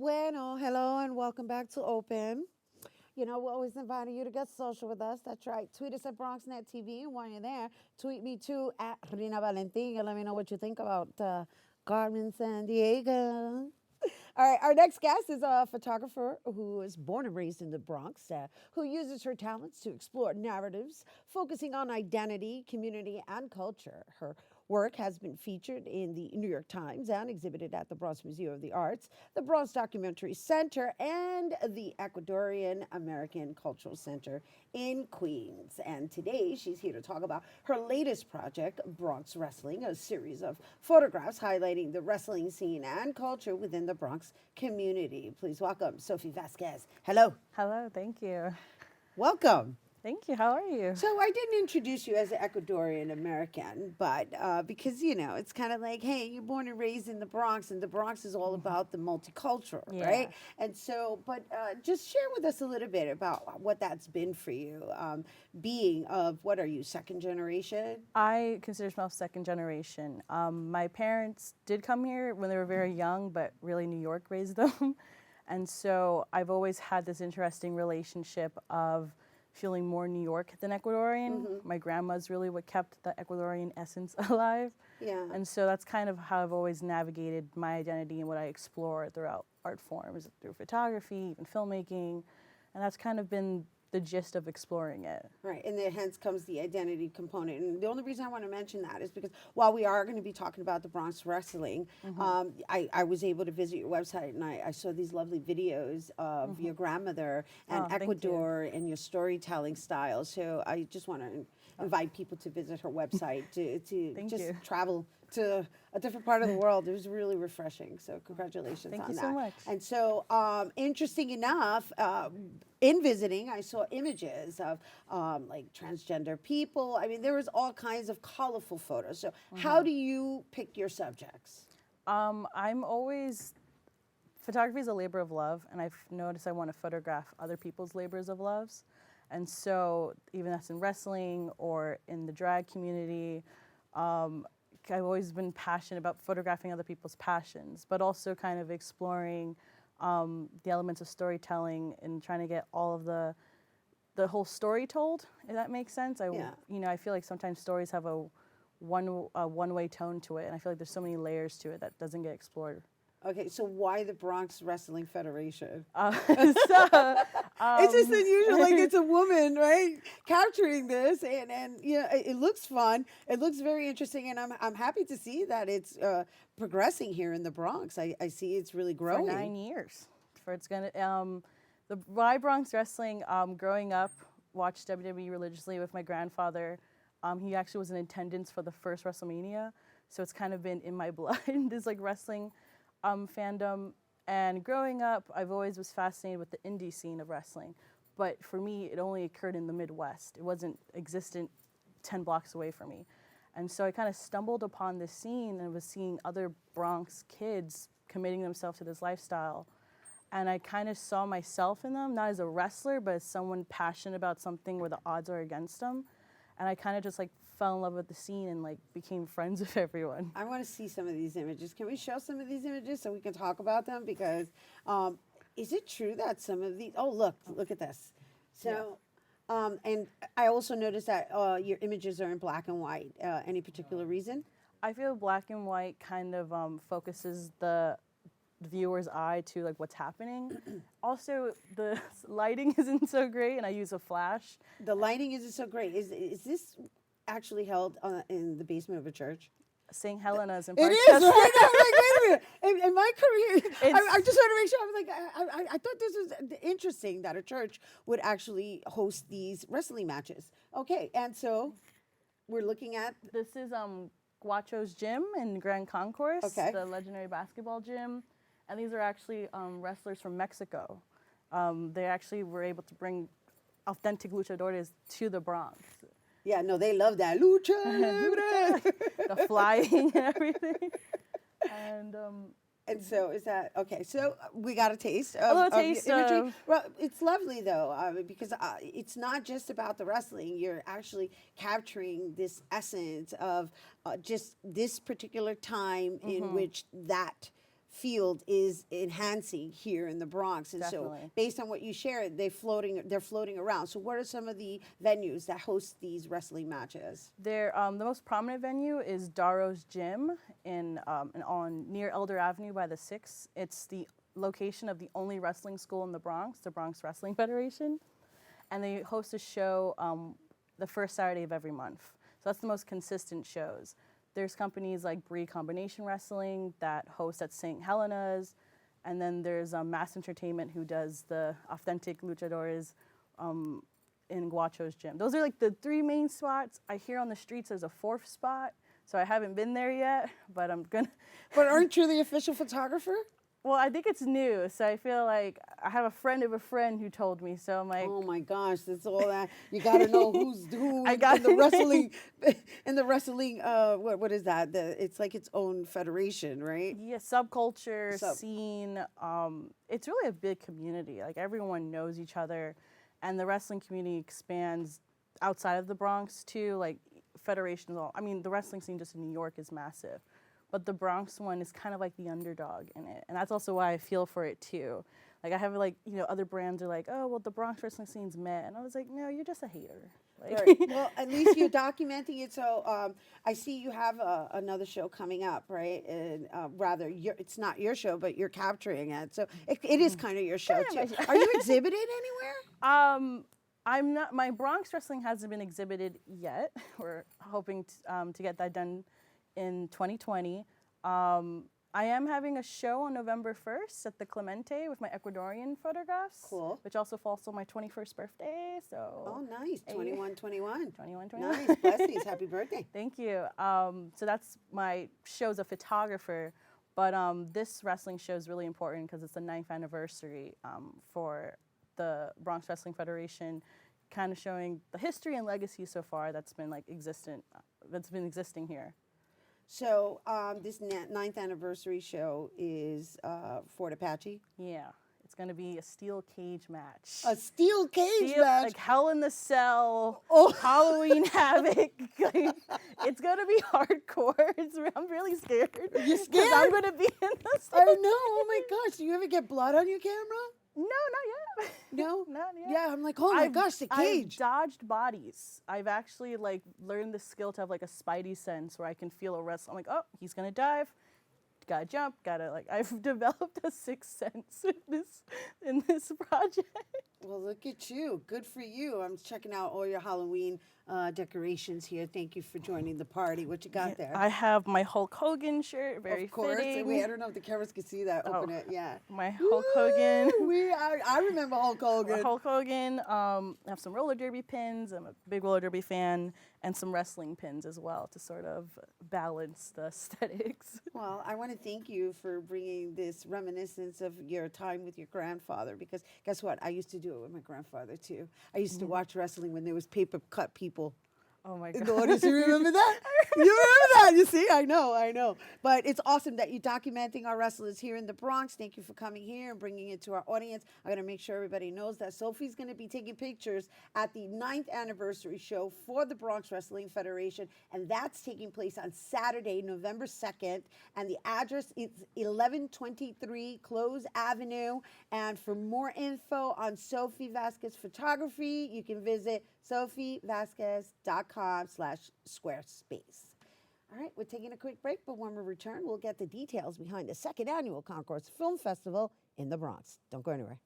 Bueno, hello, and welcome back to Open. You know, we're always inviting you to get social with us. That's right. Tweet us at BronxNet TV, and while you're there, tweet me too at Rhina Valentin and let me know what you think about Carmen San Diego. All right, our next guest is a photographer who is born and raised in the Bronx, who uses her talents to explore narratives focusing on identity, community, and culture. Her work has been featured in the New York Times and exhibited at the Bronx Museum of the Arts, the Bronx Documentary Center, and the Ecuadorian American Cultural Center in Queens. And today she's here to talk about her latest project, Bronx Wrestling, a series of photographs highlighting the wrestling scene and culture within the Bronx community. Please welcome Sofie Vasquez. Hello. Hello, thank you. Welcome. Thank you. How are you? So I didn't introduce you as an Ecuadorian American, but because it's kind of like, hey, you're born and raised in the Bronx, and the Bronx is all about the multicultural, right? And so, but just share with us a little bit about what that's been for you. Being of what are you, second generation? I consider myself second generation. My parents did come here when they were very young, but really New York raised them. And so I've always had this interesting relationship of feeling more New York than Ecuadorian. My grandma's really what kept the Ecuadorian essence alive. Yeah. And so that's kind of how I've always navigated my identity and what I explore throughout art forms, through photography, even filmmaking. And that's kind of been the gist of exploring it. Right, and then hence comes the identity component. And the only reason I want to mention that is because while we are going to be talking about the Bronx Wrestling, I was able to visit your website and I saw these lovely videos of your grandmother and Ecuador and your storytelling style. So I just want to invite people to visit her website to just travel to a different part of the world. It was really refreshing. So congratulations on that. Thank you so much. And so interesting enough, in visiting, I saw images of like transgender people. I mean, there was all kinds of colorful photos. So how do you pick your subjects? I'm always, photography is a labor of love, and I've noticed I want to photograph other people's labors of loves. And so even that's in wrestling or in the drag community, I've always been passionate about photographing other people's passions, but also kind of exploring the elements of storytelling and trying to get all of the whole story told, if that makes sense. I feel like sometimes stories have a one-way tone to it, and I feel like there's so many layers to it that doesn't get explored. Okay, so why the Bronx Wrestling Federation? It's just unusual, like it's a woman, right, capturing this, and it looks fun. It looks very interesting, and I'm happy to see that it's progressing here in the Bronx. I see it's really growing. For 9 years. Why Bronx Wrestling? Growing up, watched WWE religiously with my grandfather. He actually was in attendance for the first WrestleMania, so it's kind of been in my blood. This like wrestling fandom, and growing up, I've always was fascinated with the indie scene of wrestling. But for me, it only occurred in the Midwest. It wasn't existent 10 blocks away from me. And so I kind of stumbled upon this scene and was seeing other Bronx kids committing themselves to this lifestyle. And I kind of saw myself in them, not as a wrestler, but as someone passionate about something where the odds are against them. And I kind of just like fell in love with the scene and like became friends with everyone. I want to see some of these images. Can we show some of these images so we can talk about them? Because is it true that some of these, look at this. So, and I also noticed that your images are in black and white. Any particular reason? I feel black and white kind of focuses the viewer's eye to like what's happening. Also, the lighting isn't so great, and I use a flash. The lighting isn't so great. Is this actually held in the basement of a church? St. Helena's in It Park. is, right? Wait a minute. In my career, I just want to make sure. I was like, I thought this was interesting that a church would actually host these wrestling matches. Okay, and so we're looking at. This is Guacho's gym in Grand Concourse, the legendary basketball gym. And these are actually wrestlers from Mexico. They actually were able to bring authentic luchadores to the Bronx. Yeah, no, they love that lucha libre. The flying and everything. And so is that okay? So we got a taste a little taste the imagery. Well, it's lovely though because it's not just about the wrestling. You're actually capturing this essence of just this particular time in which that field is enhancing here in the Bronx. And so Definitely. based on what you shared, they're floating around. So what are some of the venues that host these wrestling matches? The most prominent venue is Darrow's Gym on near Elder Avenue by the Six. It's the location of the only wrestling school in the Bronx Wrestling Federation, and they host a show the first Saturday of every month. So that's the most consistent shows. There's companies like Bree Combination Wrestling that host at St. Helena's, and then there's Mass Entertainment who does the authentic luchadores in Guacho's Gym. Those are like the three main spots. I hear on the streets there's a fourth spot, so I haven't been there yet, but I'm gonna. But aren't you the official photographer? Well, I think it's new, so I feel like I have a friend of a friend who told me. So I'm like, oh my gosh, that's all that you got to know who's who I in got the wrestling. In the wrestling, what is that? It's like its own federation, right? yeah, subculture, scene. It's really a big community. Like everyone knows each other, and the wrestling community expands outside of the Bronx too. Like federations, I mean, the wrestling scene just in New York is massive. But the Bronx one is kind of like the underdog in it. And that's also why I feel for it too. Like I have like, other brands are like, oh, well, the Bronx wrestling scene's meh. And I was like, no, you're just a hater. Like, Right. Well, at least you're documenting it. So I see you have another show coming up, right? And rather, it's not your show, but you're capturing it. So it is kind of your show too. Are you exhibited anywhere? I'm not, my Bronx wrestling hasn't been exhibited yet. We're hoping to get that done in 2020. I am having a show on November 1st at the Clemente with my Ecuadorian photographs. Cool. Which also falls on my 21st birthday. So. Oh, nice. 21. 21. Nice. Blessings. Happy birthday. Thank you. So that's my show as a photographer. But this wrestling show is really important because it's the 9th anniversary for the Bronx Wrestling Federation, kind of showing the history and legacy so far that's been existing here. So this 9th anniversary show is Fort Apache? Yeah. It's going to be a steel cage match. A steel cage match? Like Hell in the Cell, Oh. Halloween Havoc. Like, it's going to be hardcore. I'm really scared. You're scared? Because I'm going to be in the steel I know. Oh my gosh. Do you ever get blood on your camera? No, not yet. No? Not yet. Yeah, I'm like, oh my gosh, the cage. I've dodged bodies. I've actually learned the skill to have like a spidey sense where I can feel a wrestle. I'm like, oh, he's gonna dive. Gotta jump. I've developed a sixth sense in this project. Well, look at you. Good for you. I'm checking out all your Halloween decorations here. Thank you for joining the party. What you got there? I have my Hulk Hogan shirt, very of course. fitting. Wait, I don't know if the cameras can see that. Open it. Yeah. My Hulk Hogan. I remember Hulk Hogan. Hulk Hogan. I have some roller derby pins. I'm a big roller derby fan, and some wrestling pins as well to sort of balance the aesthetics. Well, I want to thank you for bringing this reminiscence of your time with your grandfather, because guess what? I used to do it with my grandfather too. I used to watch wrestling when there was paper cut people. Oh my In God. the audience, you remember that? You remember that? You see, I know. But it's awesome that you're documenting our wrestlers here in the Bronx. Thank you for coming here and bringing it to our audience. I'm going to make sure everybody knows that Sofie's going to be taking pictures at the 9th anniversary show for the Bronx Wrestling Federation, and that's taking place on Saturday, November 2nd, and the address is 1123 Close Avenue. And for more info on Sofie Vasquez Photography, you can visit sofievasquez.com/squarespace. All right, we're taking a quick break, but when we return, we'll get the details behind the 2nd annual Concourse Film Festival in the Bronx. Don't go anywhere.